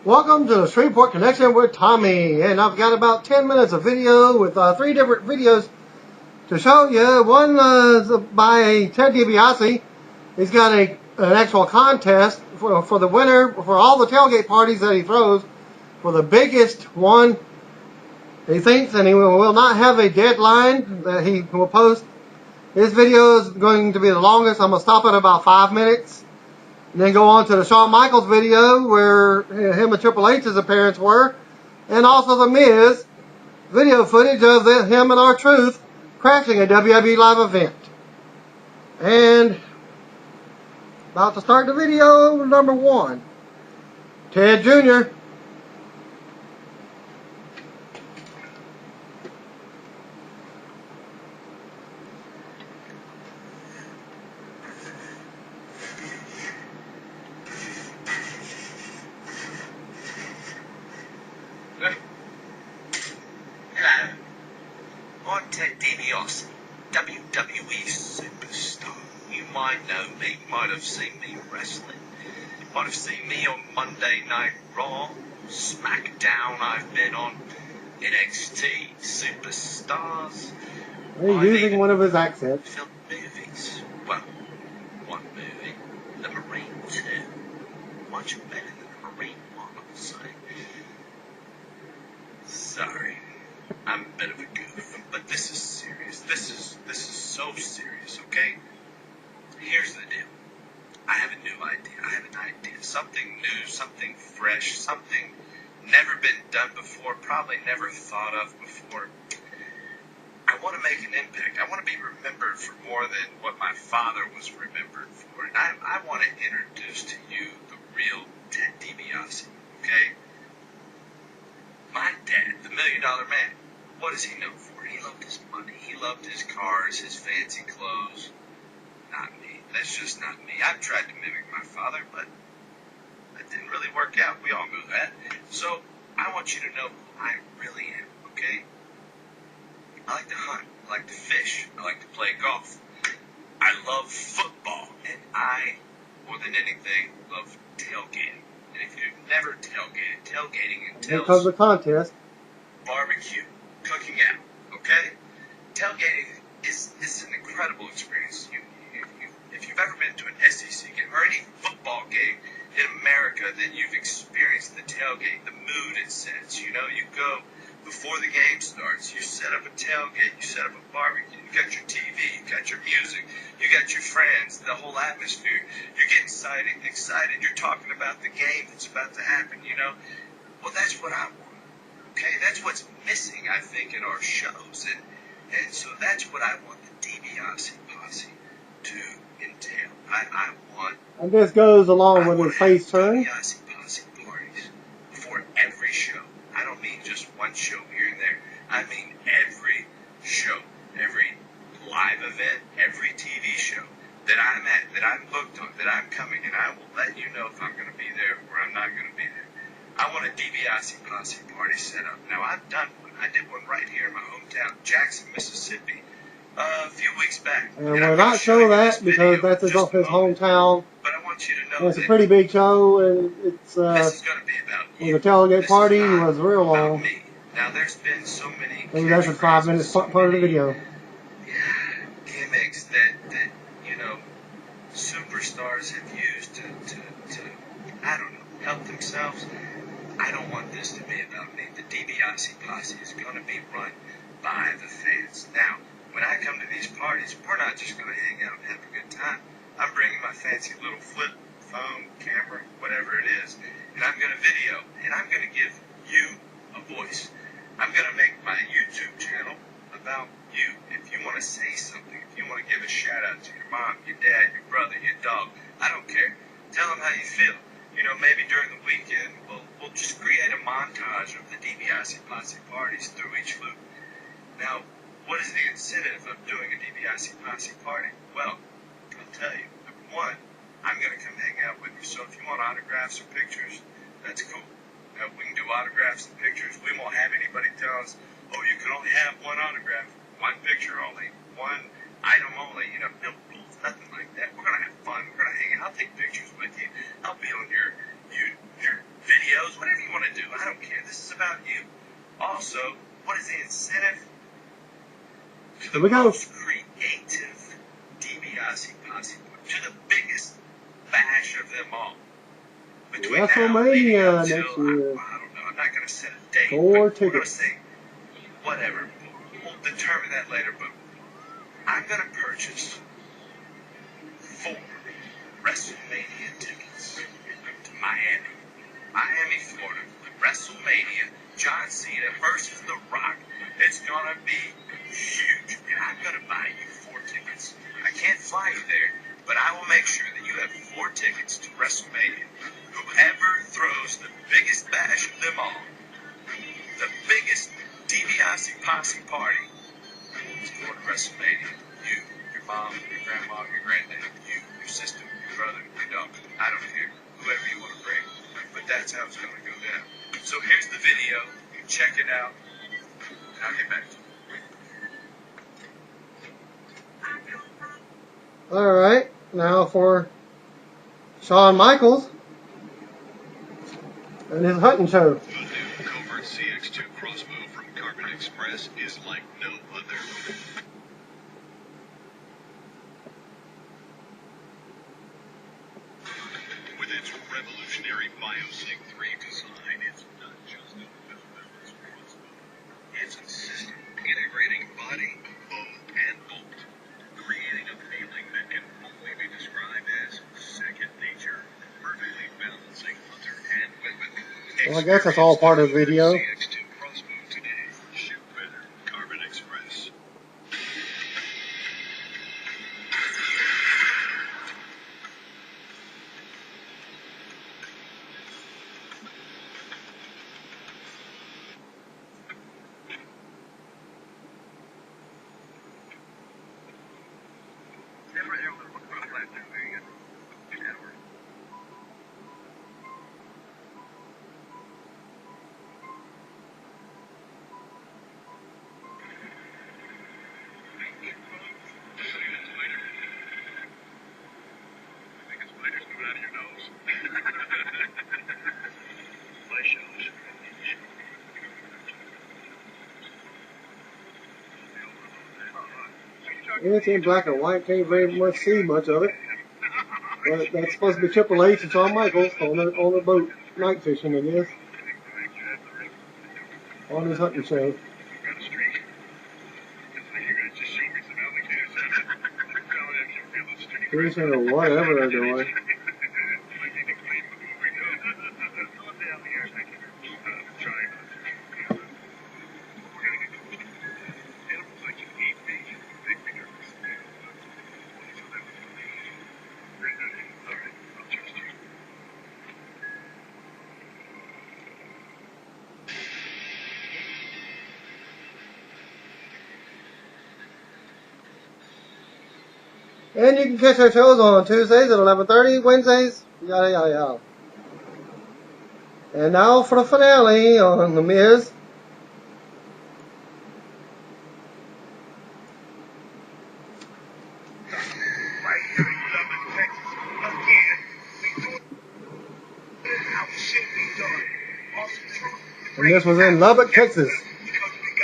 Welcome to the Shreveport Connection with Tommy, and I've got about 10 minutes of video with 3 different videos to show you. One is by Ted DiBiase. He's got an actual contest for the winner for all the tailgate parties that he throws, for the biggest one he thinks, and he will not have a deadline that he will post. This video is going to be the longest. I'm going to stop at about 5 minutes. And then go on to the Shawn Michaels video where him and Triple H's appearance were. And also the Miz video footage of him and R Truth crashing a WWE live event. And about to start the video number 1. Ted Jr. Hello, I'm Ted DiBiase, WWE superstar. You might know me, might have seen me wrestling, might have seen me on Monday Night Raw, SmackDown. I've been on NXT Superstars. He's using one of his accents. Filmed movies. Well, one movie, The Marine 2. Much better than The Marine 1, I'll say. Sorry, I'm a bit of a goof, but this is serious. This is so serious, okay? Here's the deal. I have a new idea. I have an idea. Something new, something fresh, something never been done before, probably never thought of before. I want to make an impact. I want to be remembered for more than what my father was remembered for. And I want to introduce to you the real Ted DiBiase, okay? My dad, the $1 Million Man, what is he known for? He loved his money. He loved his cars, his fancy clothes. Not me. That's just not me. I've tried to mimic my father, but that didn't really work out. We all know that. So I want you to know who I really am, okay? I like to hunt. I like to fish. I like to play golf. I love football. And I, more than anything, love tailgating. And if you've never tailgated, tailgating Here entails comes the contest. barbecue, cooking out, okay? Tailgating is an incredible experience. If you've ever been to an SEC game or any football game in America, then you've experienced the tailgate, the mood it sets. You know, you go before the game starts, you set up a tailgate, you set up a barbecue, you got your TV, you got your music, you got your friends, the whole atmosphere. You're getting excited. You're talking about the game that's about to happen, you know. Well, that's what I want, okay? That's what's missing, I think, in our shows. And so that's what I want the DiBiase posse to entail. I want... And this goes along with his face turn. DiBiase posse parties before every show. I don't mean just one show here and there. I mean every show, every live event, every TV show that I'm at, that I'm booked on, that I'm coming, and I will let you know if I'm going to be there or I'm not going to be there. I want a DiBiase posse party set up. Now, I've done one. I did one right here in my hometown, Jackson, Mississippi, a few weeks back. And we'll not show that because that's his hometown. But I want you to know and it's a pretty big show, and it's this is going to be about you. the tailgate party was real long. Me. Now, there's been so many. Maybe that's a 5 minutes part of the video. Gimmicks that you know superstars have used to I don't know, help themselves. I don't want this to be about me. The DiBiase posse is going to be run by the fans. Now, when I come to these parties, we're not just going to hang out and have a good time. I'm bringing my fancy little flip phone, camera, whatever it is, and I'm going to video, and I'm going to give you a voice. I'm going to make my YouTube channel about you. If you want to say something, if you want to give a shout out to your mom, your dad, your brother, your dog, I don't care. Tell them how you feel. You know, maybe during the weekend, we'll just create a montage of the DiBiase posse parties through each loop. Now, what is the incentive of doing a DiBiase posse party? Well, I'll tell you. Number one, I'm going to come hang out with you. So if you want autographs or pictures, that's cool. Now, we can do autographs and pictures. We won't have anybody tell us, oh, you can only have one autograph, one picture only, one item only. You know, no rules, nothing like that. We're going to have fun. We're going to hang out. I'll take pictures with you. I'll be on your videos, whatever you want to do. I don't care. This is about you. Also, what is the incentive? To the most creative DiBiase posse, to the biggest bash of them all. Between WrestleMania next year. I don't know. I'm not going to set a date. 4 tickets. We're going to say whatever. We'll determine that later. But I'm going to purchase 4 WrestleMania tickets to Miami, Florida. WrestleMania, John Cena versus The Rock. It's going to be huge. And I'm going to buy you 4 tickets. I can't fly you there, but I will make sure that you have 4 tickets to WrestleMania. Whoever throws the biggest bash of them all, the biggest DiBiase posse party, is going to WrestleMania. You, your mom, your grandma, your granddad, you, your sister, your brother, your dog. I don't care. Whoever you want to bring. But that's how it's going to go down. So here's the video. Check it out. And I'll get back to you. Alright, now for Shawn Michaels and his hunting show. The new Covert CX2 crossbow from Carbon Express is like no other. With its revolutionary BioSync 3 design, it's not just a weapons crossbow. It's a system integrating body, bow, and bolt, creating a feeling that can only be described as second nature, perfectly balancing hunter and weapon. Well, I guess that's all part of the video. CX2 crossbow today. Shoot better. Carbon Express. It's in black and white, can't very much see much of it. But that's supposed to be Triple H and Shawn Michaels on the boat, night fishing, I guess. On his hunting show. Fishing or whatever they're doing. And you can catch our shows on Tuesdays at 11:30, Wednesdays, yada yada yada. And now for the finale on The Miz. And this was in Lubbock, Texas,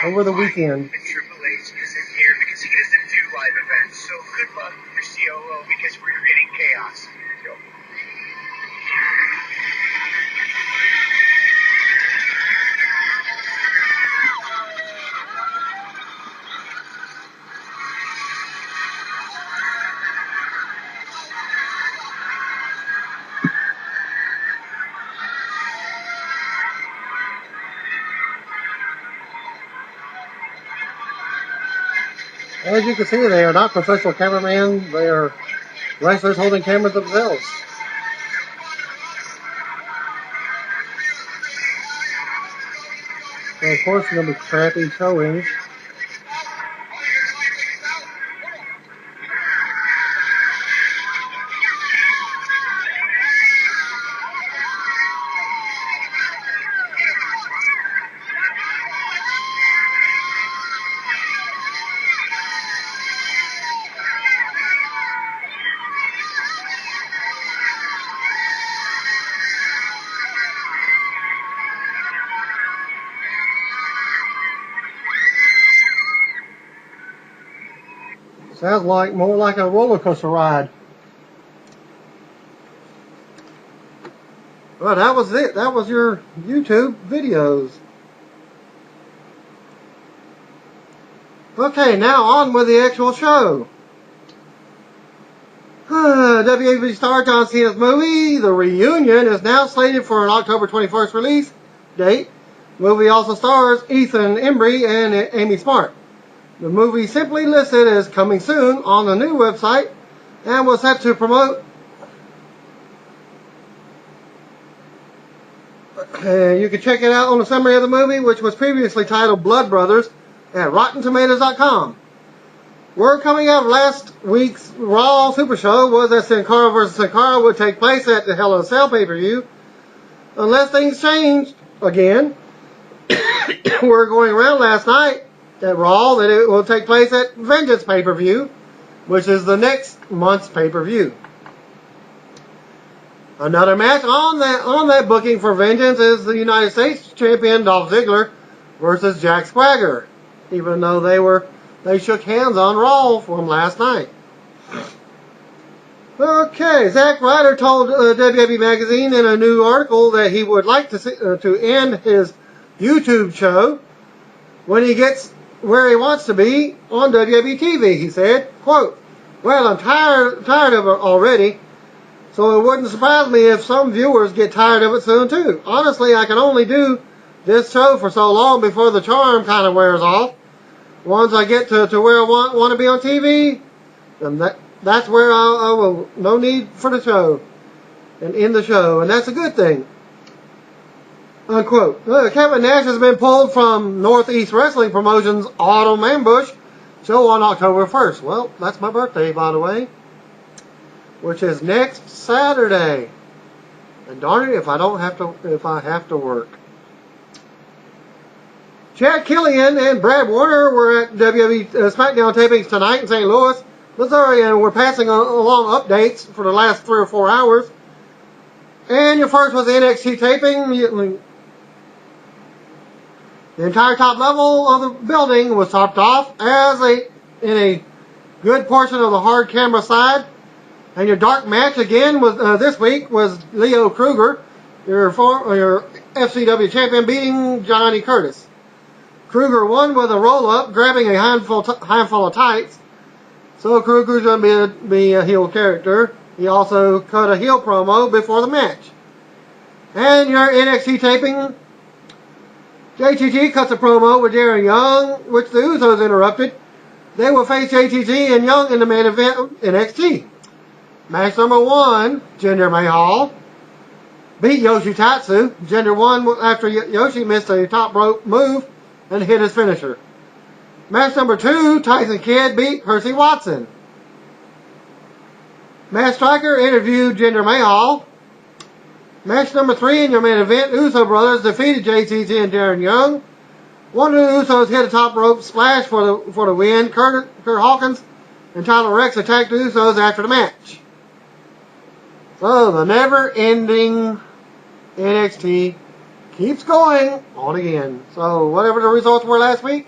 over the weekend. Triple H isn't here because he doesn't do live events. So good luck with your COO because we're creating chaos. Go. As you can see, they are not professional cameramen. They are wrestlers holding cameras themselves. So of course, it's going to be crappy showings. Sounds like more like a roller coaster ride. Well, that was it. That was your YouTube videos. Okay, now on with the actual show. WWE star John Cena's movie, The Reunion, is now slated for an October 21st release date. The movie also stars Ethan Embry and Amy Smart. The movie simply listed as coming soon on the new website and was set to promote. You can check it out on the summary of the movie, which was previously titled Blood Brothers, at RottenTomatoes.com. Word coming out of last week's Raw Super Show was that Sin Cara vs. Sin Cara would take place at the Hell in a Cell pay-per-view. Unless things changed again, word going around last night at Raw that it will take place at Vengeance pay-per-view, which is the next month's pay-per-view. Another match on that booking for Vengeance is the United States Champion Dolph Ziggler versus Jack Swagger, even though they shook hands on Raw from last night. Okay, Zack Ryder told WWE Magazine in a new article that he would like to end his YouTube show when he gets where he wants to be on WWE TV. He said, quote, "Well, I'm tired of it already, so it wouldn't surprise me if some viewers get tired of it soon too. Honestly, I can only do this show for so long before the charm kind of wears off. Once I get to where I want to be on TV, then that's where I will, no need for the show, and end the show, and that's a good thing." Unquote. Kevin Nash has been pulled from Northeast Wrestling Promotions' Autumn Ambush show on October 1st. Well, that's my birthday, by the way, which is next Saturday. And darn it if I have to work. Chad Killian and Brad Warner were at WWE SmackDown tapings tonight in St. Louis, Missouri, and we're passing along updates for the last 3 or 4 hours. And your first was the NXT taping. The entire top level of the building was topped off in a good portion of the hard camera side. And your dark match again was this week was Leo Kruger, your FCW champion, beating Johnny Curtis. Kruger won with a roll-up, grabbing a handful of tights. So Kruger's going to be a heel character. He also cut a heel promo before the match. And your NXT taping, JTG cuts a promo with Darren Young, which the Usos interrupted. They will face JTG and Young in the main event of NXT. Match number 1, Jinder Mahal beat Yoshitatsu. Jinder won after Yoshi missed a top rope move and hit his finisher. Match number 2, Tyson Kidd beat Percy Watson. Matt Striker interviewed Jinder Mahal. Match number 3 in your main event, Uso Brothers defeated JTG and Darren Young. One of the Usos hit a top rope splash for the win. Kurt Hawkins and Tyler Rex attacked the Usos after the match. So the never-ending NXT keeps going on again. So whatever the results were last week,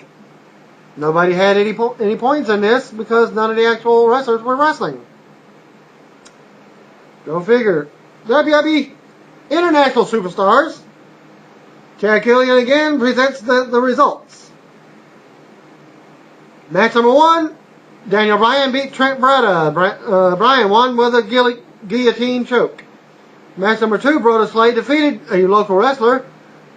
nobody had any points in this because none of the actual wrestlers were wrestling. Go figure. WWE International Superstars. Chad Killian again presents the results. Match number 1, Daniel Bryan beat Trent Beretta. Bryan won with a guillotine choke. Match number 2, Brodus Slade defeated a local wrestler.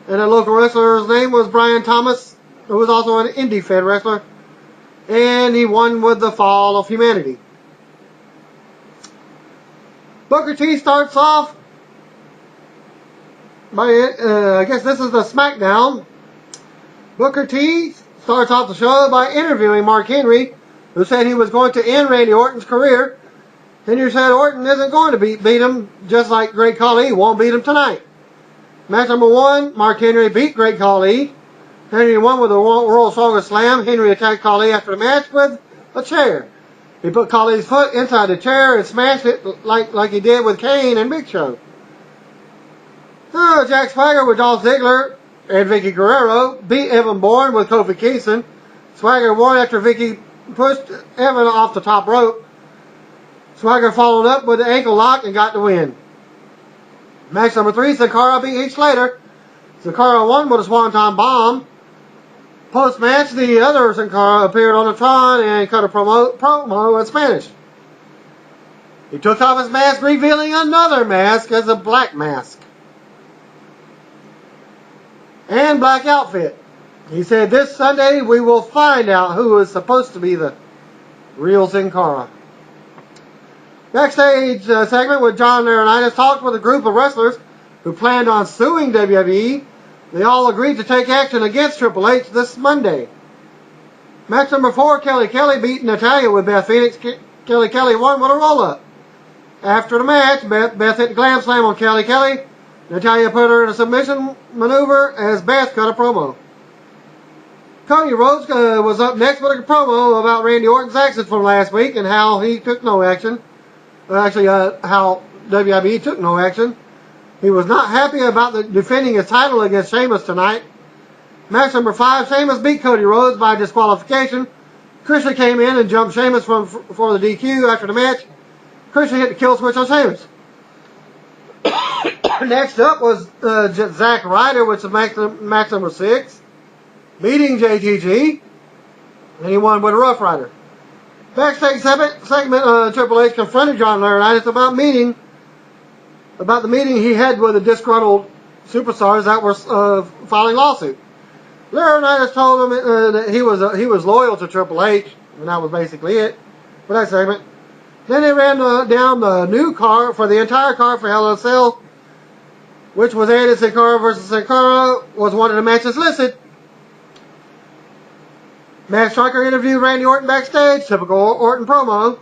And the local wrestler's name was Brian Thomas, who was also an indie Fed wrestler. And he won with the Fall of Humanity. Booker T starts off by, I guess this is the SmackDown. Booker T starts off the show by interviewing Mark Henry, who said he was going to end Randy Orton's career. Henry said Orton isn't going to beat him, just like Great Khali won't beat him tonight. Match number 1, Mark Henry beat Great Khali. Henry won with a World's Strongest Slam. Henry attacked Khali after the match with a chair. He put Khali's foot inside the chair and smashed it like he did with Kane and Big Show. Jack Swagger with Dolph Ziggler and Vicky Guerrero beat Evan Bourne with Kofi Kingston. Swagger won after Vicky pushed Evan off the top rope. Swagger followed up with the ankle lock and got the win. Match number 3, Sin Cara beat Heath Slater. Sin Cara won with a Swanton Bomb. Post-match, the other Sin Cara appeared on the Tron and cut a promo in Spanish. He took off his mask, revealing another mask as a black mask and black outfit. He said, this Sunday we will find out who is supposed to be the real Sin Cara. Backstage segment with John Laurinaitis talked with a group of wrestlers who planned on suing WWE. They all agreed to take action against Triple H this Monday. Match number 4, Kelly Kelly beat Natalya with Beth Phoenix. Kelly Kelly won with a roll-up. After the match, Beth hit the glam slam on Kelly Kelly. Natalya put her in a submission maneuver as Beth cut a promo. Cody Rhodes was up next with a promo about Randy Orton's actions from last week and how he took no action. How WWE took no action. He was not happy about defending his title against Sheamus tonight. Match number 5, Sheamus beat Cody Rhodes by disqualification. Christian came in and jumped Sheamus for the DQ after the match. Christian hit the kill switch on Sheamus. Next up was Zack Ryder with match number 6, beating JGG, and he won with a Rough Rider. Backstage segment, Triple H confronted John Laurinaitis about the meeting he had with the disgruntled superstars that were filing lawsuit. Laurinaitis told him that he was loyal to Triple H, and that was basically it for that segment. Then they ran down the new car for the entire car for Hell in a Cell, which was added. Sin Cara versus Sin Cara was one of the matches listed. Matt Striker interviewed Randy Orton backstage, typical Orton promo.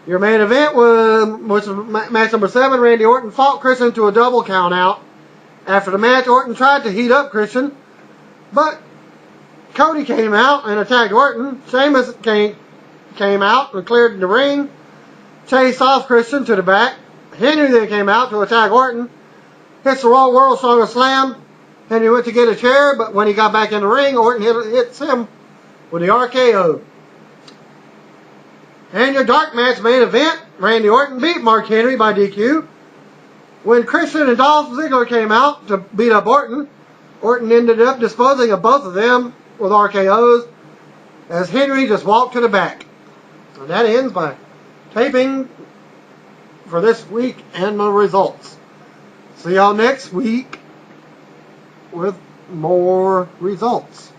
Your main event was match number 7. Randy Orton fought Christian to a double count out. After the match, Orton tried to heat up Christian, but Cody came out and attacked Orton. Sheamus came out and cleared the ring, chased off Christian to the back. Henry then came out to attack Orton, hits the Raw World Strongest Slam. Henry went to get a chair, but when he got back in the ring, Orton hits him with the RKO. And your dark match main event, Randy Orton beat Mark Henry by DQ. When Christian and Dolph Ziggler came out to beat up Orton, Orton ended up disposing of both of them with RKOs as Henry just walked to the back. And that ends my taping for this week and my results. See y'all next week with more results.